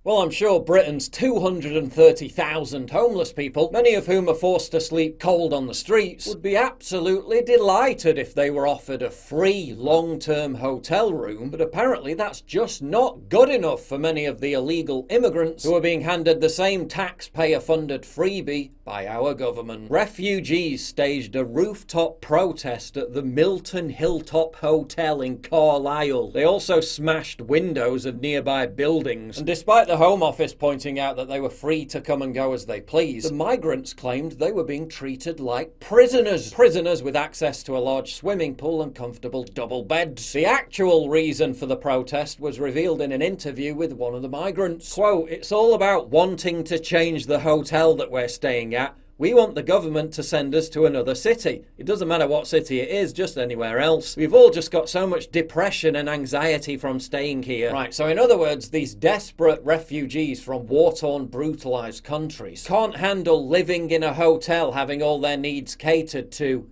Well, I'm sure Britain's 230,000 homeless people, many of whom are forced to sleep cold on the streets, would be absolutely delighted if they were offered a free long-term hotel room, but apparently that's just not good enough for many of the illegal immigrants who are being handed the same taxpayer-funded freebie by our government. Refugees staged a rooftop protest at the Milton Hilltop Hotel in Carlisle. They also smashed windows of nearby buildings, and despite the Home Office pointing out that they were free to come and go as they pleased, the migrants claimed they were being treated like prisoners. Prisoners with access to a large swimming pool and comfortable double beds. The actual reason for the protest was revealed in an interview with one of the migrants. Quote, "It's all about wanting to change the hotel that we're staying at. We want the government to send us to another city. It doesn't matter what city it is, just anywhere else. We've all just got so much depression and anxiety from staying here." Right, so in other words, these desperate refugees from war-torn, brutalized countries can't handle living in a hotel having all their needs catered to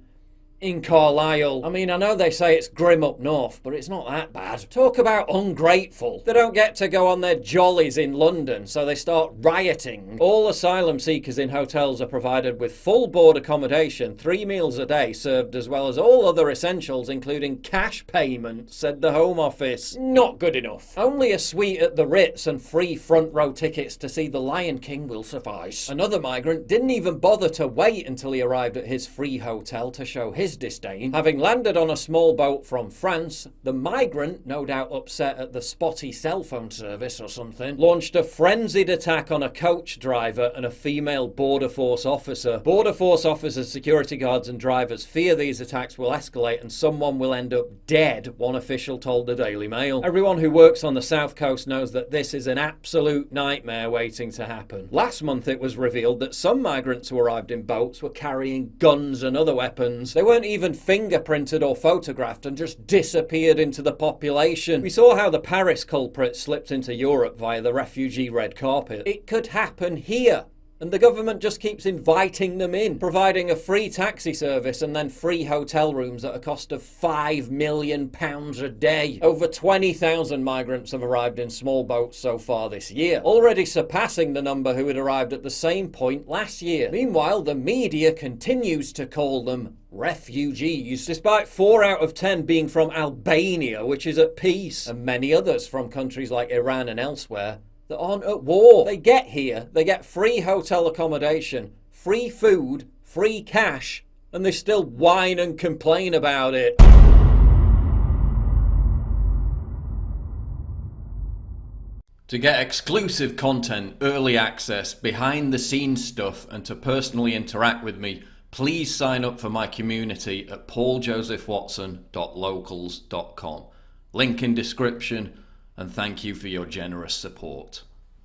in Carlisle. I mean, I know they say it's grim up north, but it's not that bad. Talk about ungrateful. They don't get to go on their jollies in London, so they start rioting. All asylum seekers in hotels are provided with full board accommodation, 3 meals a day served, as well as all other essentials, including cash payments, said the Home Office. Not good enough. Only a suite at the Ritz and free front row tickets to see The Lion King will suffice. Another migrant didn't even bother to wait until he arrived at his free hotel to show his disdain. Having landed on a small boat from France, the migrant, no doubt upset at the spotty cell phone service or something, launched a frenzied attack on a coach driver and a female border force officer. Border force officers, security guards and drivers fear these attacks will escalate and someone will end up dead, one official told the Daily Mail. Everyone who works on the south coast knows that this is an absolute nightmare waiting to happen. Last month it was revealed that some migrants who arrived in boats were carrying guns and other weapons. They weren't even fingerprinted or photographed and just disappeared into the population. We saw how the Paris culprit slipped into Europe via the refugee red carpet. It could happen here. And the government just keeps inviting them in, providing a free taxi service and then free hotel rooms at a cost of £5 million a day. Over 20,000 migrants have arrived in small boats so far this year, already surpassing the number who had arrived at the same point last year. Meanwhile, the media continues to call them refugees, despite 4 out of 10 being from Albania, which is at peace, and many others from countries like Iran and elsewhere that aren't at war. They get here, they get free hotel accommodation, free food, free cash, and they still whine and complain about it. To get exclusive content, early access, behind the scenes stuff, and to personally interact with me, please sign up for my community at pauljosephwatson.locals.com. Link in description, and thank you for your generous support.